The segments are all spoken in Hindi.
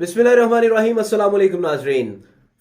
बिस्मिल्लाहिर्रहमानिर्रहीम। अस्सलाम वालेकुम नाजरीन।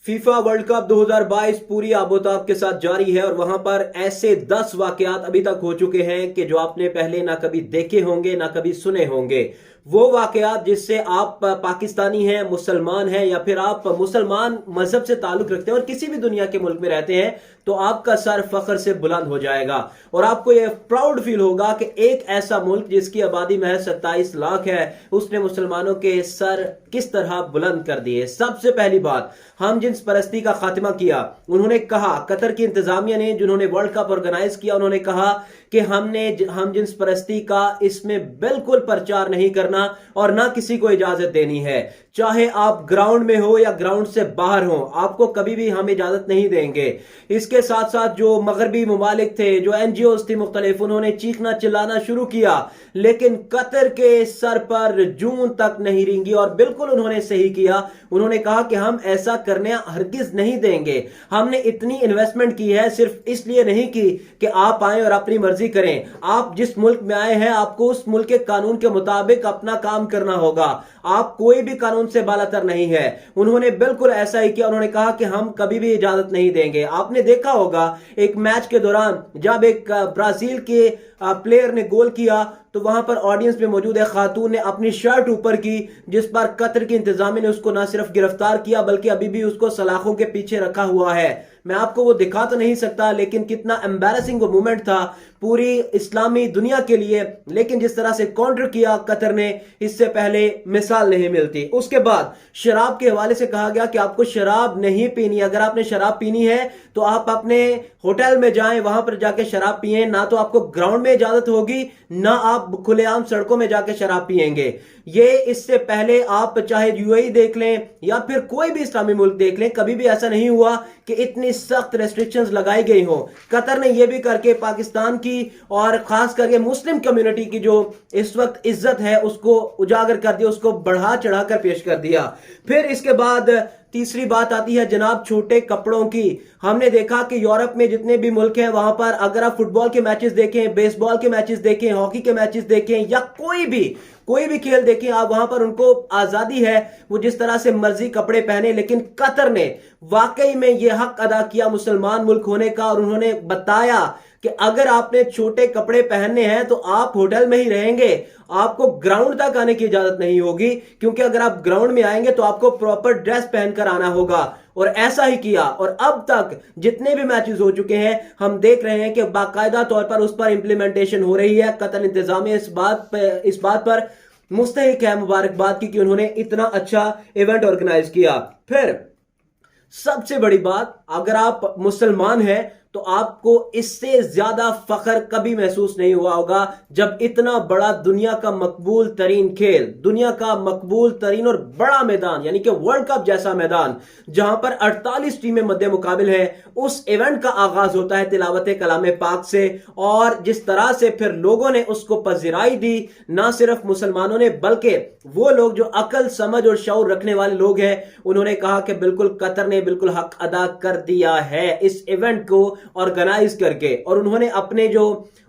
फीफा वर्ल्ड कप 2022 पूरी आबोताब के साथ जारी है और वहां पर ऐसे 10 वाकयात अभी तक हो चुके हैं कि जो आपने पहले ना कभी देखे होंगे ना कभी सुने होंगे। वो वाकयात जिससे आप पाकिस्तानी हैं, मुसलमान हैं या फिर आप मुसलमान मजहब से ताल्लुक रखते हैं और किसी भी दुनिया के मुल्क में रहते हैं तो आपका सर फख्र से बुलंद हो जाएगा और आपको यह प्राउड फील होगा कि एक ऐसा मुल्क जिसकी आबादी महज 27 लाख है उसने मुसलमानों के सर किस तरह बुलंद कर दिए। सबसे पहली बात, हम जिन्स परस्ती का खात्मा किया। उन्होंने कहा, कतर की इंतजामिया ने जिन्होंने वर्ल्ड कप ऑर्गेनाइज किया, उन्होंने कहा कि हम जिन्स परस्ती का इसमें बिल्कुल प्रचार नहीं करना और ना किसी को इजाजत देनी है। चाहे आप ग्राउंड में हो या ग्राउंड से बाहर हो, आपको कभी भी हम इजाजत नहीं देंगे। इसके साथ साथ जो मगरबी मुमालिक थे, जो एनजीओ थी मुख्तलिफ, उन्होंने चीखना चिल्लाना शुरू किया लेकिन कतर के सर पर जून तक नहीं रेंगी और बिल्कुल उन्होंने सही किया। उन्होंने कहा कि हम ऐसा करने हरगिज नहीं देंगे। हमने इतनी इन्वेस्टमेंट की है सिर्फ इसलिए नहीं की कि आप आए और अपनी मर्जी करें। आप जिस मुल्क में आए हैं आपको उस मुल्क के कानून के मुताबिक अपना काम करना होगा। आप कोई भी कानून से बालातर नहीं है। उन्होंने बिल्कुल ऐसा ही किया। उन्होंने कहा कि हम कभी भी इजाजत नहीं देंगे। आपने देखा होगा एक मैच के दौरान जब एक ब्राजील के प्लेयर ने गोल किया तो वहां पर ऑडियंस में मौजूद एक खातून ने अपनी शर्ट ऊपर की, जिस पर कतर की इंतजामिया ने उसको ना सिर्फ गिरफ्तार किया बल्कि अभी भी उसको सलाखों के पीछे रखा हुआ है। मैं आपको वो दिखा तो नहीं सकता लेकिन कितना एम्बैरेसिंग वो मोमेंट था पूरी इस्लामी दुनिया के लिए। लेकिन जिस तरह से काउंटर किया कतर ने, इससे पहले मिसाल नहीं मिलती। उसके बाद शराब के हवाले से कहा गया कि आपको शराब नहीं पीनी। अगर आपने शराब पीनी है तो आप अपने होटल में जाएं, वहां पर जाके शराब पिए। ना तो आपको ग्राउंड में इजाजत होगी ना आप खुलेआम सड़कों में जाके शराब पिएंगे। ये इससे पहले आप चाहे यूएई देख लें या फिर कोई भी इस्लामी मुल्क देख लें, कभी भी ऐसा नहीं हुआ कि इतनी सख्त रेस्ट्रिक्शंस लगाई गई हो। कतर ने यह भी करके पाकिस्तान की और खास करके मुस्लिम कम्युनिटी की जो इस वक्त इज्जत है उसको उजागर कर दिया, उसको बढ़ा चढ़ाकर पेश कर दिया। फिर इसके बाद तीसरी बात आती है जनाब छोटे कपड़ों की। हमने देखा कि यूरोप में जितने भी मुल्क हैं वहां पर अगर आप फुटबॉल के मैचेस देखें, बेसबॉल के मैचेस देखें, हॉकी के मैचेस देखें या कोई भी खेल देखें आप, वहां पर उनको आजादी है वो जिस तरह से मर्जी कपड़े पहने। लेकिन कतर ने वाकई में यह हक अदा किया मुसलमान मुल्क होने का और उन्होंने बताया कि अगर आपने छोटे कपड़े पहनने हैं तो आप होटल में ही रहेंगे, आपको ग्राउंड तक आने की इजाजत नहीं होगी, क्योंकि अगर आप ग्राउंड में आएंगे तो आपको प्रॉपर ड्रेस पहनकर आना होगा। और ऐसा ही किया और अब तक जितने भी मैचेस हो चुके हैं हम देख रहे हैं कि बाकायदा तौर पर उस पर इंप्लीमेंटेशन हो रही है। कतर इंतजामिया इस बात पर मुस्तहिक है मुबारकबाद की कि उन्होंने इतना अच्छा इवेंट ऑर्गेनाइज किया। फिर सबसे बड़ी बात, अगर आप मुसलमान हैं तो आपको इससे ज्यादा फख्र कभी महसूस नहीं हुआ होगा जब इतना बड़ा दुनिया का मकबूल तरीन खेल, दुनिया का मकबूल तरीन और बड़ा मैदान यानी कि वर्ल्ड कप जैसा मैदान जहां पर 48 टीमें मध्य मुकाबिल है, उस इवेंट का आगाज होता है तिलावत कलाम पाक से। और जिस तरह से फिर लोगों ने उसको पजीराई दी, ना सिर्फ मुसलमानों ने बल्कि वो लोग जो अकल समझ और शऊर रखने वाले लोग हैं, उन्होंने कहा कि बिल्कुल कतर ने बिल्कुल हक अदा कर दिया है इस इवेंट को ऑर्गेनाइज करके। और उन्होंने अपने जो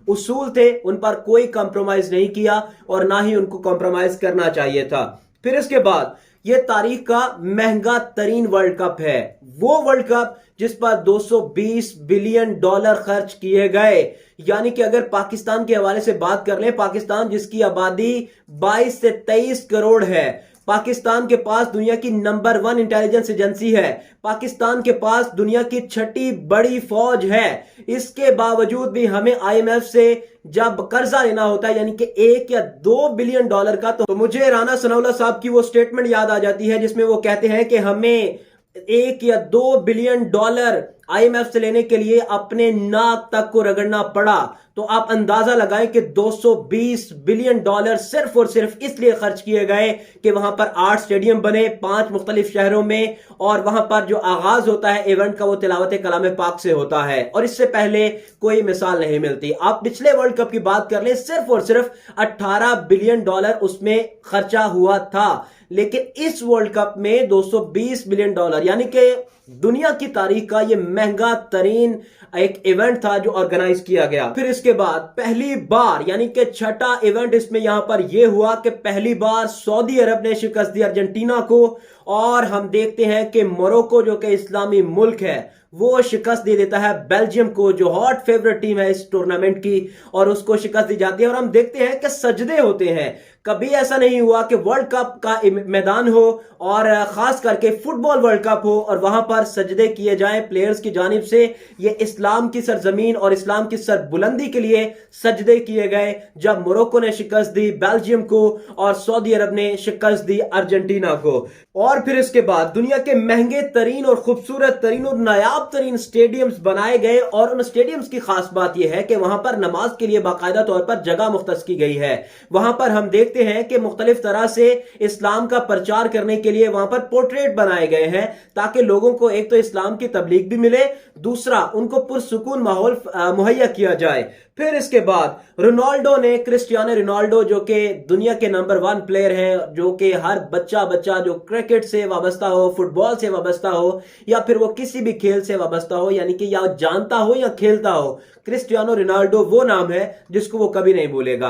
उसूल थे उन पर कोई कंप्रोमाइज नहीं किया और ना ही उनको कंप्रोमाइज करना चाहिए था। फिर इसके बाद यह तारीख का महंगा तरीन वर्ल्ड कप है, वो वर्ल्ड कप जिस पर 220 बिलियन डॉलर खर्च किए गए। यानी कि अगर पाकिस्तान के हवाले से बात कर लें, पाकिस्तान जिसकी आबादी 22 से 23 करोड़ है, पाकिस्तान के पास दुनिया की नंबर 1 इंटेलिजेंस एजेंसी है, पाकिस्तान के पास दुनिया की 6ठी बड़ी फौज है। इसके बावजूद भी हमें आईएमएफ से जब कर्जा लेना होता है यानी कि 1 या 2 बिलियन डॉलर का, तो मुझे राना सनाउल्लाह साहब की वो स्टेटमेंट याद आ जाती है जिसमें वो कहते हैं कि हमें 1 या 2 बिलियन डॉलर आईएमएफ से लेने के लिए अपने नाक तक को रगड़ना पड़ा। तो आप अंदाजा लगाएं कि 220 बिलियन डॉलर सिर्फ और सिर्फ इसलिए खर्च किए गए कि वहां पर 8 स्टेडियम बने 5 मुख्तलिफ शहरों में और वहां पर जो आगाज होता है इवेंट का वो तिलावत कलाम पाक से होता है और इससे पहले कोई मिसाल नहीं मिलती। आप पिछले वर्ल्ड कप की बात कर ले, सिर्फ और सिर्फ 18 बिलियन डॉलर उसमें खर्चा हुआ था। लेकिन इस वर्ल्ड कप में 220 बिलियन डॉलर यानी कि दुनिया की तारीख का यह महंगा तरीन एक इवेंट था जो ऑर्गेनाइज किया गया। फिर इसके इसके बाद पहली बार यानी कि छठा इवेंट इसमें यहां पर यह हुआ कि पहली बार सऊदी अरब ने शिकस्त दी अर्जेंटीना को, और हम देखते हैं कि मोरक्को जो कि इस्लामी मुल्क है वो शिकस्त दे देता है बेल्जियम को, जो हॉट फेवरेट टीम है इस टूर्नामेंट की, और उसको शिकस्त दी जाती है। और हम देखते हैं कि सजदे होते हैं। कभी ऐसा नहीं हुआ कि वर्ल्ड कप का मैदान हो और खास करके फुटबॉल वर्ल्ड कप हो और वहां पर सजदे किए जाएं प्लेयर्स की जानिब से। ये इस्लाम की सरजमीन और इस्लाम की सरबुलंदी के लिए सजदे किए गए जब मोरक्को ने शिकस्त दी बेल्जियम को और सऊदी अरब ने शिकस्त दी अर्जेंटीना को। और फिर इसके बाद दुनिया के महंगे तरीन और खूबसूरत तरीन और नायाब तरीन स्टेडियम्स बनाए गए, और उन स्टेडियम्स की खास बात यह है कि वहां पर नमाज के लिए बाकायदा तौर पर जगह मुख्तस की गई है। वहां पर हम देखते हैं कि मुख्तलिफ तरह से इस्लाम का प्रचार करने के लिए वहां पर पोर्ट्रेट बनाए गए हैं, ताकि लोगों को एक तो इस्लाम की तबलीग भी मिले, दूसरा उनको पुरसुकून माहौल मुहैया किया जाए। फिर इसके बाद रोनाल्डो ने, क्रिस्टियानो रोनाल्डो जो कि दुनिया के नंबर 1 प्लेयर हैं, जो कि हर बच्चा जो क्रिकेट से वाबस्ता हो, फुटबॉल से वाबस्ता हो, या फिर वो किसी भी खेल से वाबस्ता हो, यानी कि या जानता हो या खेलता हो, क्रिस्टियानो रोनाल्डो वो नाम है जिसको वो कभी नहीं भूलेगा।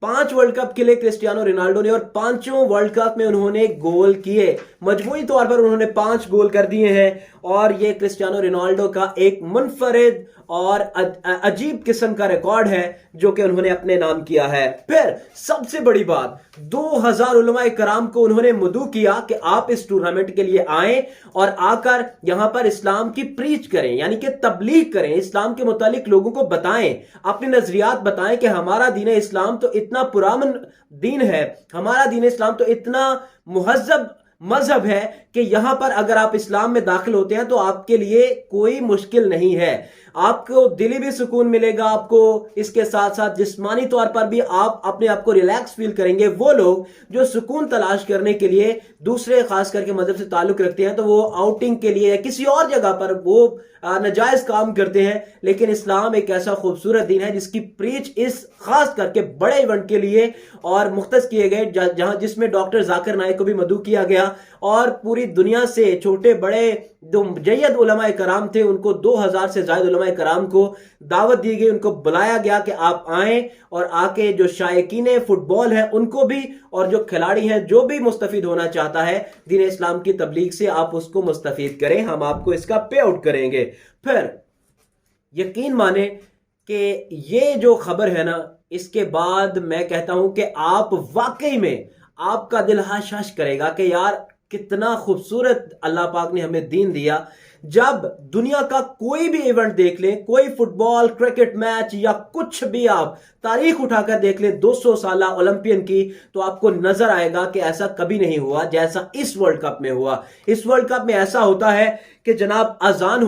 5 वर्ल्ड कप के लिए क्रिस्टियानो रोनाल्डो ने, और पांचों वर्ल्ड कप में उन्होंने गोल किए। मजमूई तौर पर उन्होंने 5 गोल कर दिए हैं, और ये क्रिस्टियानो रोनाल्डो का एक मुनफरिद और अजीब किस्म का रिकॉर्ड है जो कि उन्होंने अपने नाम किया है। फिर सबसे बड़ी बात, 2000 उलमाए कराम को उन्होंने मदऊ किया कि आप इस टूर्नामेंट के लिए आएं और आकर यहां पर इस्लाम की प्रीच करें, यानी कि तबलीग करें, इस्लाम के मुतालिक लोगों को बताएं, अपने नजरियात बताएं कि हमारा दीन इस्लाम तो इतना पुरान दीन है, हमारा दीन इस्लाम तो इतना मुहज्जब मजहब है कि यहां पर अगर आप इस्लाम में दाखिल होते हैं तो आपके लिए कोई मुश्किल नहीं है, आपको दिली भी सुकून मिलेगा, आपको इसके साथ साथ जिस्मानी तौर पर भी आप अपने आप को रिलैक्स फील करेंगे। वो लोग जो सुकून तलाश करने के लिए दूसरे खास करके मजहब से ताल्लुक रखते हैं तो वो आउटिंग के लिए किसी और जगह पर वो नाजायज काम करते हैं, लेकिन इस्लाम एक ऐसा खूबसूरत दीन है जिसकी प्रीच इस खास करके बड़े इवेंट के लिए और मुख्तस किए गए, जहां जिसमें डॉक्टर जाकिर नाइक को भी मदऊ किया गया, और पूरी दुनिया से छोटे बड़े जो मुजय्यद उलमाए कराम थे उनको 2000 से ज्यादा उलमाए कराम को दावत दी गई, उनको बुलाया गया कि आप आएं और आके जो शायकीन फुटबॉल है उनको भी, और जो खिलाड़ी हैं जो भी मुस्तफीद होना चाहता है दीन इस्लाम की तबलीग से, आप उसको मुस्तफीद करें, हम आपको इसका पे आउट करेंगे। फिर यकीन माने कि ये जो खबर है ना, इसके बाद मैं कहता हूं कि आप वाकई में आपका दिल हाश हाश करेगा कि यार कितना खूबसूरत अल्लाह पाक ने हमें दीन दिया। जब दुनिया का कोई भी इवेंट देख लें, कोई फुटबॉल क्रिकेट मैच या कुछ भी आप तारीख उठाकर देख लें 200 साल ओलंपियन की, तो आपको नजर आएगा कि ऐसा कभी नहीं हुआ जैसा इस वर्ल्ड कप में हुआ। इस वर्ल्ड कप में ऐसा होता है कि जनाब अजान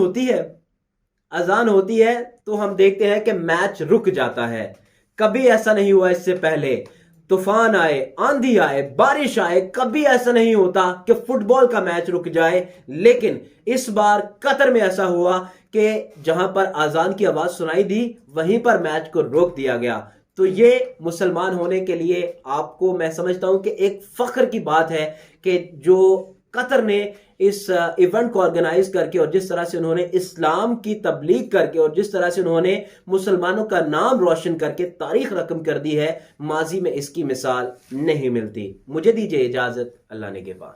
होती है तो हम देखते हैं कि मैच रुक जाता है। कभी ऐसा नहीं हुआ इससे पहले, तूफान आए, आंधी आए, बारिश आए, कभी ऐसा नहीं होता कि फुटबॉल का मैच रुक जाए। लेकिन इस बार कतर में ऐसा हुआ कि जहां पर अजान की आवाज सुनाई दी वहीं पर मैच को रोक दिया गया। तो ये मुसलमान होने के लिए आपको मैं समझता हूं कि एक फख्र की बात है कि जो कतर ने इस इवेंट को ऑर्गेनाइज करके और जिस तरह से उन्होंने इस्लाम की तबलीग करके और जिस तरह से उन्होंने मुसलमानों का नाम रोशन करके तारीख रकम कर दी है, माजी में इसकी मिसाल नहीं मिलती। मुझे दीजिए इजाजत, अल्लाह ने के बाद।